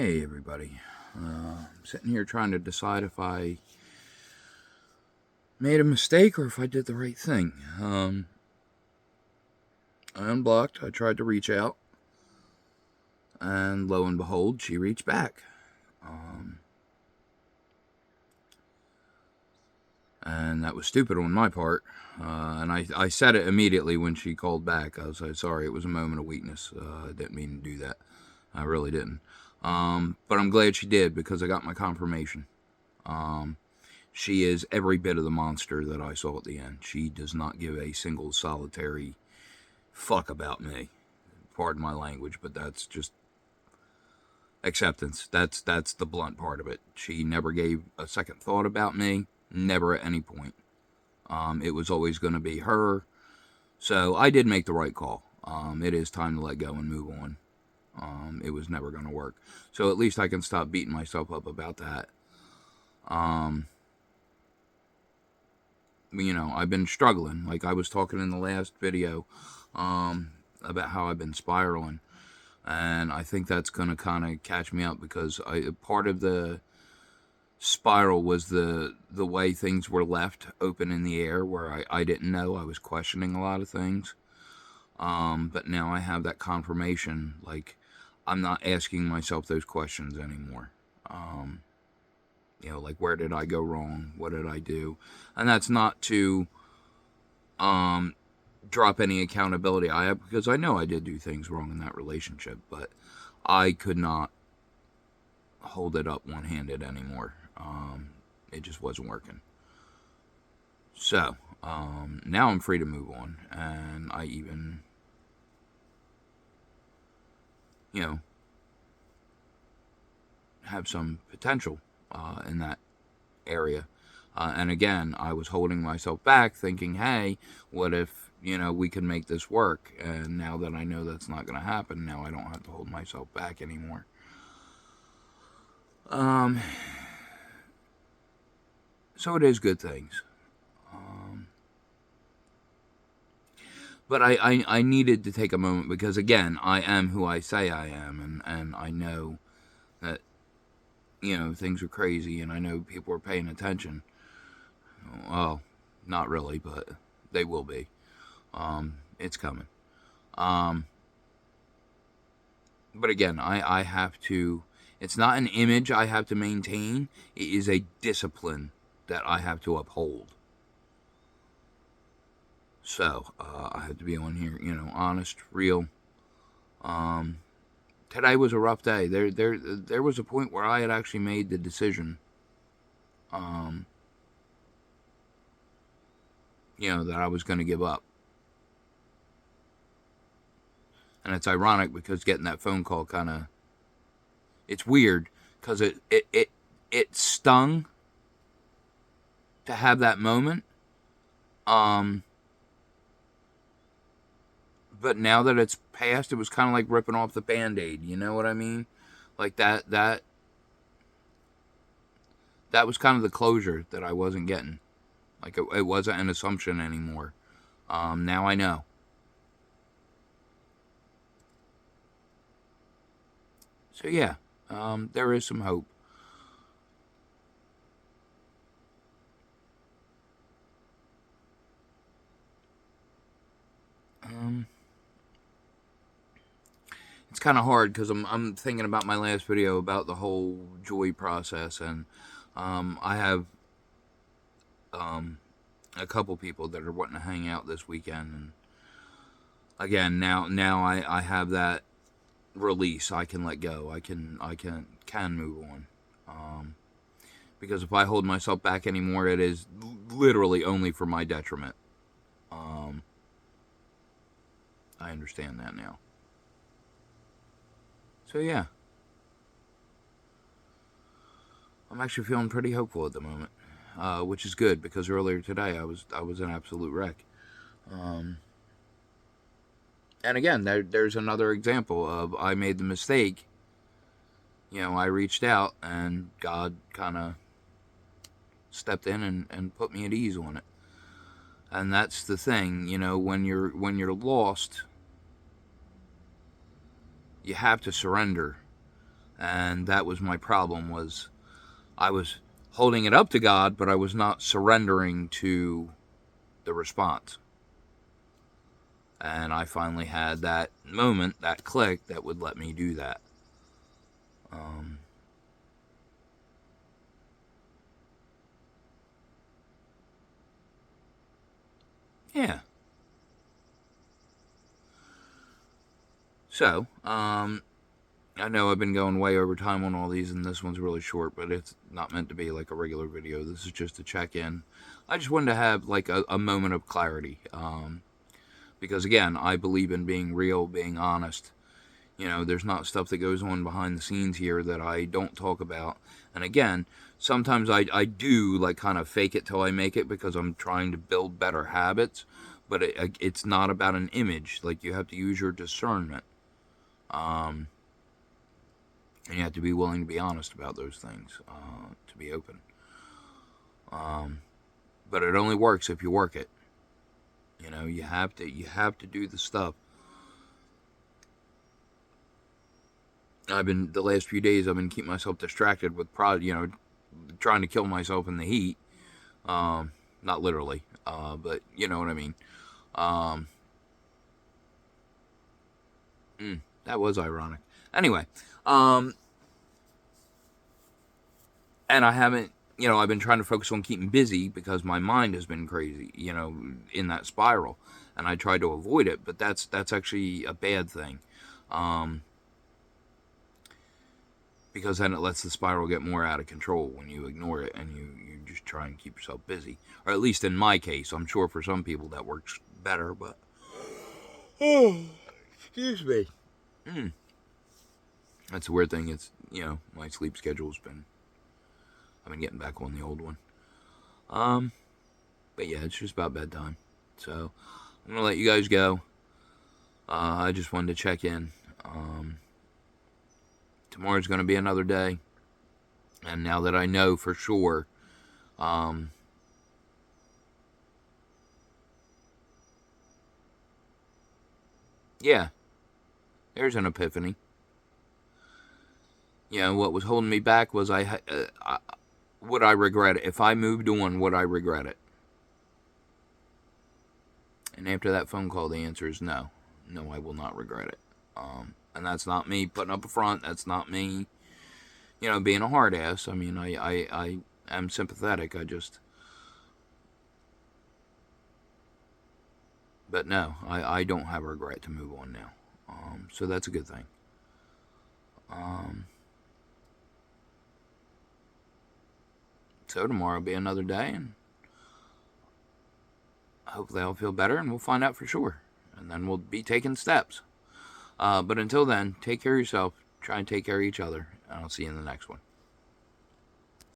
Hey everybody, I'm sitting here trying to decide if I made a mistake or if I did the right thing. I unblocked, I tried to reach out, and lo and behold, she reached back. And that was stupid on my part. And I said it immediately when she called back. I was like, sorry, it was a moment of weakness. I didn't mean to do that. I really didn't. But I'm glad she did because I got my confirmation. She is every bit of the monster that I saw at the end. She does not give a single solitary fuck about me. Pardon my language, but that's just acceptance. That's the blunt part of it. She never gave a second thought about me. Never at any point. It was always going to be her. So I did make the right call. It is time to let go and move on. It was never going to work. So at least I can stop beating myself up about that. I've been struggling. Like I was talking in the last video about how I've been spiraling. And I think that's going to kind of catch me up because part of the spiral was the way things were left open in the air where I didn't know. I was questioning a lot of things. But now I have that confirmation. Like, I'm not asking myself those questions anymore. Like, where did I go wrong? What did I do? And that's not to drop any accountability I have, because I know I did do things wrong in that relationship, but I could not hold it up one-handed anymore. It just wasn't working. So, now I'm free to move on, and I even, have some potential in that area. And again, I was holding myself back thinking, hey, what if, we can make this work? And now that I know that's not going to happen, now I don't have to hold myself back anymore. So it is good things. But I needed to take a moment because, again, I am who I say I am. And I know that, things are crazy and I know people are paying attention. Well, not really, but they will be. It's coming. But again, I have to, it's not an image I have to maintain. It is a discipline that I have to uphold. So, I have to be on here, honest, real. Today was a rough day. There was a point where I had actually made the decision, that I was going to give up. And it's ironic because getting that phone call it's weird because it stung to have that moment. But now that it's past, it was kind of like ripping off the Band-Aid. You know what I mean? Like that was kind of the closure that I wasn't getting. Like it wasn't an assumption anymore. Now I know. So yeah, there is some hope. It's kind of hard because I'm thinking about my last video about the whole joy process, and I have a couple people that are wanting to hang out this weekend, and again now I have that release. I can let go. I can move on. Because if I hold myself back anymore, it is literally only for my detriment. I understand that now. So yeah, I'm actually feeling pretty hopeful at the moment, which is good because earlier today I was an absolute wreck. And again, there's another example of I made the mistake. I reached out and God kind of stepped in and put me at ease on it. And that's the thing, when you're lost, you have to surrender. And that was my problem, was I was holding it up to God, but I was not surrendering to the response. And I finally had that moment, that click, that would let me do that. Yeah. So, I know I've been going way over time on all these, and this one's really short, but it's not meant to be like a regular video. This is just a check-in. I just wanted to have like a moment of clarity, because again, I believe in being real, being honest. You know, there's not stuff that goes on behind the scenes here that I don't talk about. And again, sometimes I do like kind of fake it till I make it, because I'm trying to build better habits. But it's not about an image. Like, you have to use your discernment. And you have to be willing to be honest about those things, to be open. But it only works if you work it. You know, you have to do the stuff. The last few days I've been keeping myself distracted with trying to kill myself in the heat. Not literally, but you know what I mean. That was ironic. Anyway, and I haven't, I've been trying to focus on keeping busy because my mind has been crazy, in that spiral, and I tried to avoid it, but that's actually a bad thing. Because then it lets the spiral get more out of control when you ignore it and you just try and keep yourself busy. Or at least in my case. I'm sure for some people that works better, but... Oh, excuse me. That's a weird thing. It's, my sleep schedule's been... I've been getting back on the old one. But yeah, it's just about bedtime. So, I'm going to let you guys go. I just wanted to check in. Tomorrow's going to be another day. And now that I know for sure, yeah, there's an epiphany. What was holding me back was would I regret it? If I moved on, would I regret it? And after that phone call, the answer is no. No, I will not regret it. And that's not me putting up a front. That's not me, being a hard ass. I mean, I am sympathetic. But no, I don't have a regret to move on now. So that's a good thing. So tomorrow will be another day, and hopefully I'll feel better, and we'll find out for sure. And then we'll be taking steps. But until then, take care of yourself. Try and take care of each other. And I'll see you in the next one.